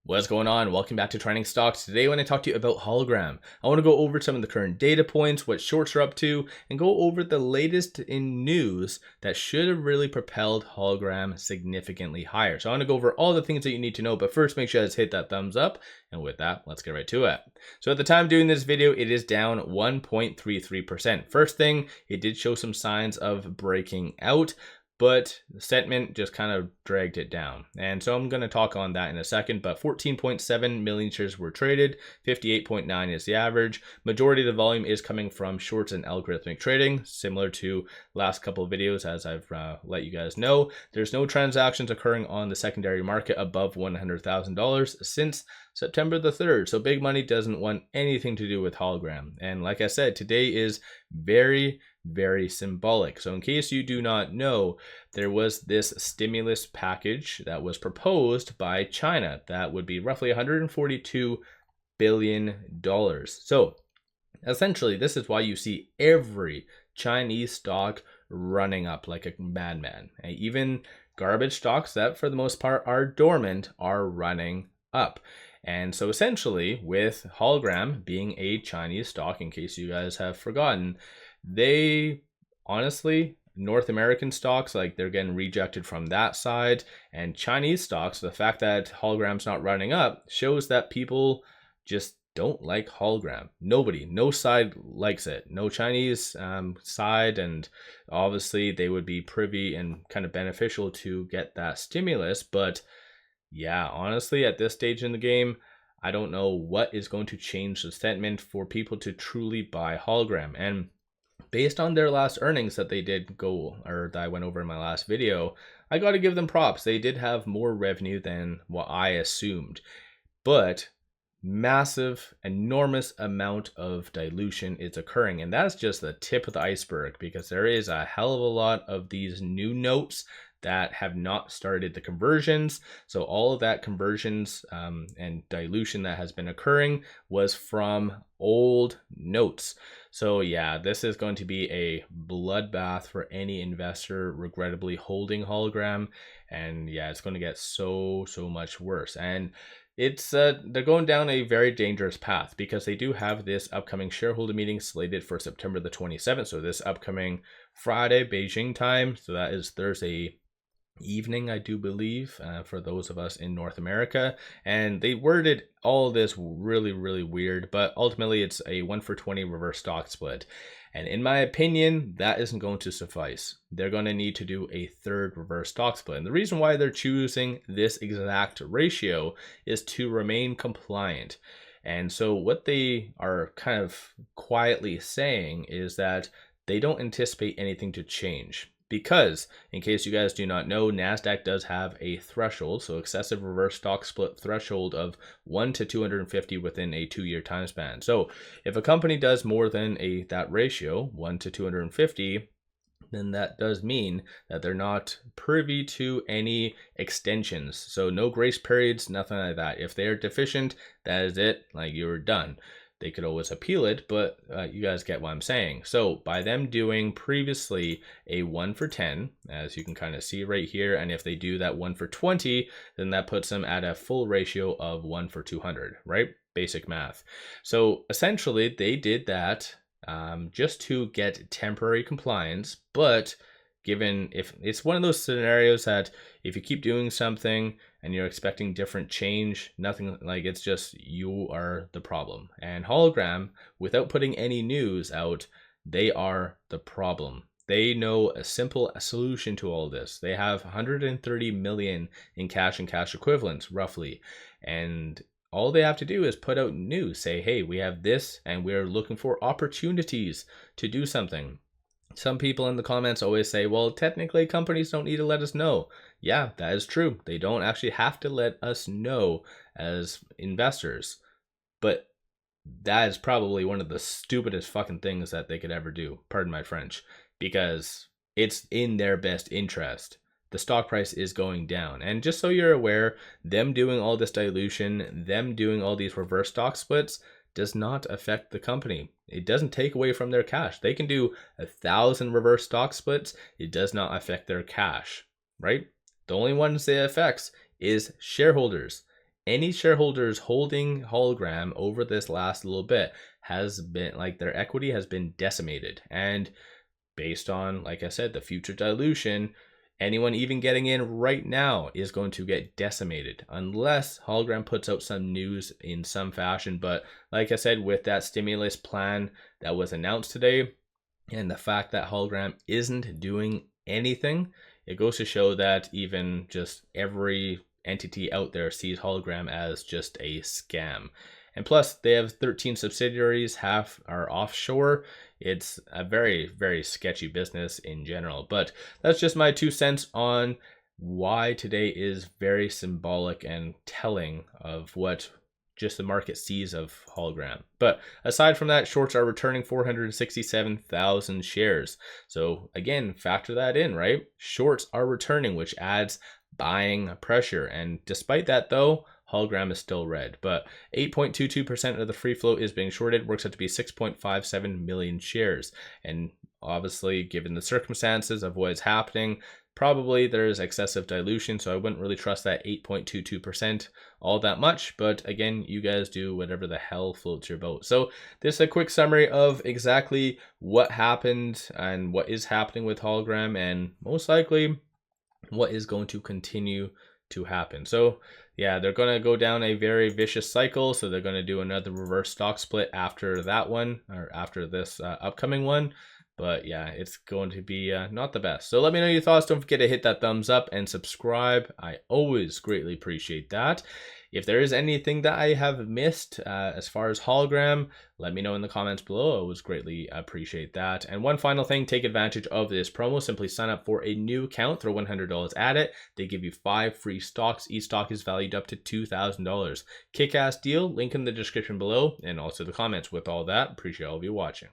What's going on? Welcome back to Trending Stocks. Today I want to talk to you about Hologram. I want to go over some of the current data points, what shorts are up to, and go over the latest in news that should have really propelled Hologram significantly higher. So I want to go over all the things that you need to know, but first make sure you guys hit that thumbs up. And with that, let's get right to it. So at the time doing this video, it is down 1.33%. First thing, it did show some signs of breaking out, but the sentiment just kind of dragged it down. And so I'm going to talk on that in a second, but 14.7 million shares were traded, 58.9 is the average. Majority of the volume is coming from shorts and algorithmic trading, similar to last couple of videos as I've let you guys know. There's no transactions occurring on the secondary market above $100,000 since September the 3rd. So big money doesn't want anything to do with Hologram. And like I said, today is very symbolic. So in case you do not know, there was this stimulus package that was proposed by China that would be roughly $142 billion. So essentially, this is why you see every Chinese stock running up like a madman. And even garbage stocks that for the most part are dormant are running up. And so essentially, with Hologram being a Chinese stock, in case you guys have forgotten, they honestly, North American stocks, like they're getting rejected from that side, and Chinese stocks, the fact that Hologram's not running up shows that people just don't like Hologram. Nobody, no side likes it. No Chinese side, and obviously they would be privy and kind of beneficial to get that stimulus. But yeah, honestly, at this stage in the game, I don't know what is going to change the sentiment for people to truly buy Hologram. And based on their last earnings that they did go, or that I went over in my last video, I got to give them props. They did have more revenue than what I assumed, but massive, enormous amount of dilution is occurring. And that's just the tip of the iceberg, because there is a hell of a lot of these new notes that have not started the conversions. So all of that conversions and dilution that has been occurring was from old notes. So yeah, this is going to be a bloodbath for any investor regrettably holding Hologram. And yeah, it's going to get so much worse. And it's they're going down a very dangerous path, because they do have this upcoming shareholder meeting slated for September the 27th. So this upcoming Friday, Beijing time. So that is Thursday evening, I do believe, for those of us in North America. And they worded all this really weird, but ultimately it's a 1-for-20 reverse stock split. And in my opinion, that isn't going to suffice. They're going to need to do a third reverse stock split. And the reason why they're choosing this exact ratio is to remain compliant. And so what they are kind of quietly saying is that they don't anticipate anything to change. Because, in case you guys do not know, NASDAQ does have a threshold, so excessive reverse stock split threshold of 1 to 250 within a 2-year time span. So if a company does more than that ratio, 1 to 250, then that does mean that they're not privy to any extensions. So no grace periods, nothing like that. If they're deficient, that is it, like you're done. They could always appeal it, but you guys get what I'm saying. So by them doing previously a 1-for-10, as you can kind of see right here, and if they do that 1-for-20, then that puts them at a full ratio of 1-for-200, right? Basic math. So essentially they did that just to get temporary compliance, but given if it's one of those scenarios that if you keep doing something and you're expecting different change, nothing, like it's just you are the problem. And Hologram, without putting any news out, they are the problem. They know a simple solution to all this. They have 130 million in cash and cash equivalents, roughly. And all they have to do is put out news, say, hey, we have this and we're looking for opportunities to do something. Some people in the comments always say, well, technically companies don't need to let us know. Yeah, that is true. They don't actually have to let us know as investors. But that is probably one of the stupidest fucking things that they could ever do. Pardon my French. Because it's in their best interest. The stock price is going down. And just so you're aware, them doing all this dilution, them doing all these reverse stock splits, does not affect the company. It doesn't take away from their cash. They can do 1,000 reverse stock splits. It does not affect their cash, right? The only ones it affects is shareholders. any shareholders holding Hologram over this last little bit has been like their equity has been decimated. And based on, like I said, the future dilution, anyone even getting in right now is going to get decimated unless Hologram puts out some news in some fashion. But like I said, with that stimulus plan that was announced today and the fact that Hologram isn't doing anything, it goes to show that even just every entity out there sees Hologram as just a scam. And plus, they have 13 subsidiaries, half are offshore. It's a very, very sketchy business in general. But that's just my 2 cents on why today is very symbolic and telling of what just the market sees of Hologram. But aside from that, shorts are returning 467,000 shares. So again, factor that in, right? Shorts are returning, which adds buying pressure. And despite that though, Hologram is still red, but 8.22% of the free float is being shorted, works out to be 6.57 million shares. And obviously, given the circumstances of what is happening, probably there's excessive dilution, so I wouldn't really trust that 8.22% all that much. But again, you guys do whatever the hell floats your boat. So this is a quick summary of exactly what happened and what is happening with Hologram, and most likely what is going to continue to happen. So yeah, they're going to go down a very vicious cycle. So they're going to do another reverse stock split after that one, or after this upcoming one. But yeah, it's going to be not the best. So let me know your thoughts. Don't forget to hit that thumbs up and subscribe. I always greatly appreciate that. If there is anything that I have missed as far as Hologram, let me know in the comments below. I always greatly appreciate that. And one final thing, take advantage of this promo. Simply sign up for a new account, throw $100 at it. They give you 5 free stocks. Each stock is valued up to $2,000. Kick-ass deal, link in the description below and also the comments. With all that, appreciate all of you watching.